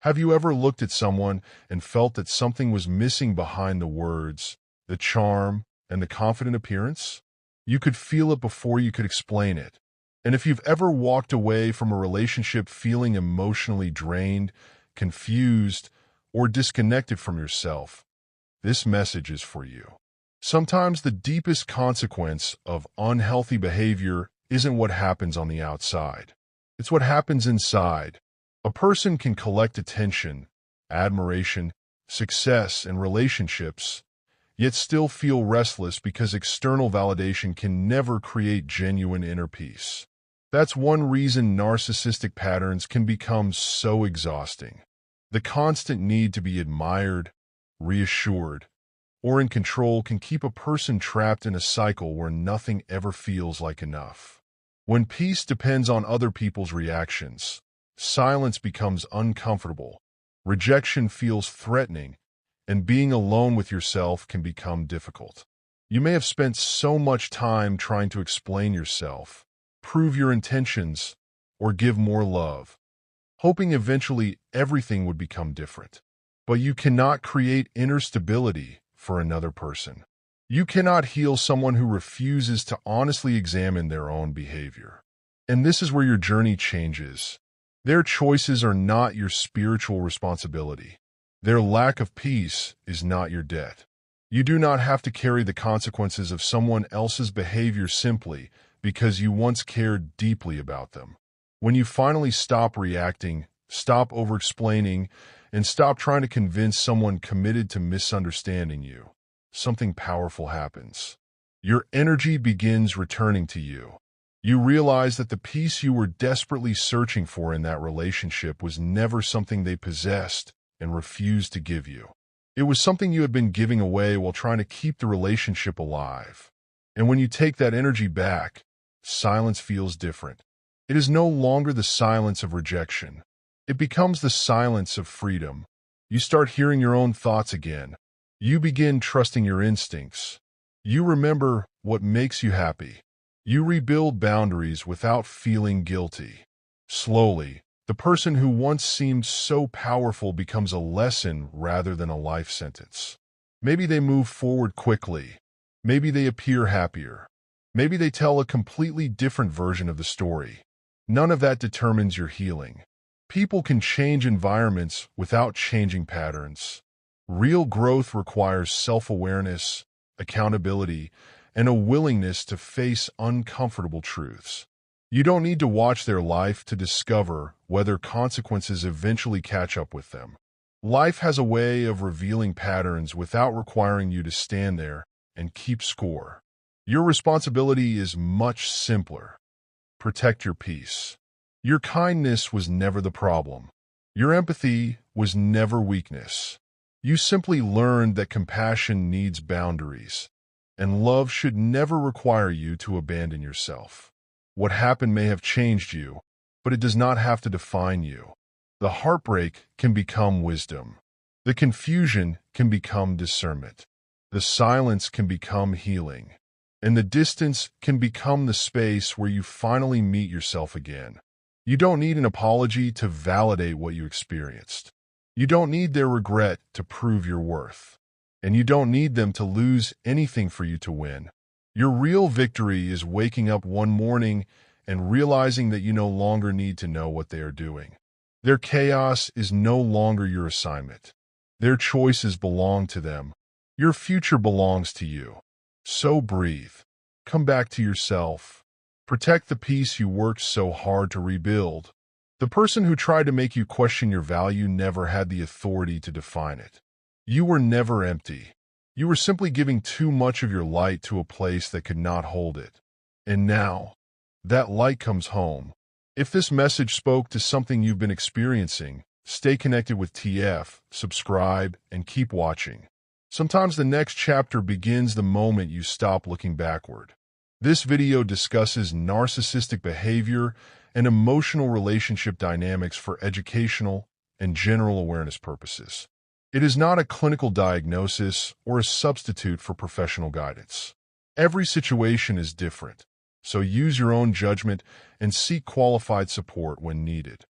Have you ever looked at someone and felt that something was missing behind the words, the charm, and the confident appearance? You could feel it before you could explain it. And if you've ever walked away from a relationship feeling emotionally drained, confused, or disconnected from yourself, this message is for you. Sometimes the deepest consequence of unhealthy behavior isn't what happens on the outside. It's what happens inside. A person can collect attention, admiration, success, and relationships, yet still feel restless because external validation can never create genuine inner peace. That's one reason narcissistic patterns can become so exhausting. The constant need to be admired, reassured, or in control can keep a person trapped in a cycle where nothing ever feels like enough. When peace depends on other people's reactions, silence becomes uncomfortable, rejection feels threatening, and being alone with yourself can become difficult. You may have spent so much time trying to explain yourself, prove your intentions, or give more love, hoping eventually everything would become different. But you cannot create inner stability for another person. You cannot heal someone who refuses to honestly examine their own behavior. And this is where your journey changes. Their choices are not your spiritual responsibility. Their lack of peace is not your debt. You do not have to carry the consequences of someone else's behavior simply because you once cared deeply about them. When you finally stop reacting, stop over-explaining, and stop trying to convince someone committed to misunderstanding you, something powerful happens. Your energy begins returning to you. You realize that the peace you were desperately searching for in that relationship was never something they possessed and refused to give you. It was something you had been giving away while trying to keep the relationship alive. And when you take that energy back, silence feels different. It is no longer the silence of rejection. It becomes the silence of freedom. You start hearing your own thoughts again. You begin trusting your instincts. You remember what makes you happy. You rebuild boundaries without feeling guilty. Slowly, the person who once seemed so powerful becomes a lesson rather than a life sentence. Maybe they move forward quickly. Maybe they appear happier. Maybe they tell a completely different version of the story. None of that determines your healing. People can change environments without changing patterns. Real growth requires self-awareness, accountability, and a willingness to face uncomfortable truths. You don't need to watch their life to discover whether consequences eventually catch up with them. Life has a way of revealing patterns without requiring you to stand there and keep score. Your responsibility is much simpler. Protect your peace. Your kindness was never the problem. Your empathy was never weakness. You simply learned that compassion needs boundaries, and love should never require you to abandon yourself. What happened may have changed you, but it does not have to define you. The heartbreak can become wisdom. The confusion can become discernment. The silence can become healing. And the distance can become the space where you finally meet yourself again. You don't need an apology to validate what you experienced. You don't need their regret to prove your worth. And you don't need them to lose anything for you to win. Your real victory is waking up one morning and realizing that you no longer need to know what they are doing. Their chaos is no longer your assignment. Their choices belong to them. Your future belongs to you. So breathe. Come back to yourself. Protect the peace you worked so hard to rebuild. The person who tried to make you question your value never had the authority to define it. You were never empty. You were simply giving too much of your light to a place that could not hold it. And now, that light comes home. If this message spoke to something you've been experiencing, stay connected with TF, subscribe, and keep watching. Sometimes the next chapter begins the moment you stop looking backward. This video discusses narcissistic behavior and emotional relationship dynamics for educational and general awareness purposes. It is not a clinical diagnosis or a substitute for professional guidance. Every situation is different, so use your own judgment and seek qualified support when needed.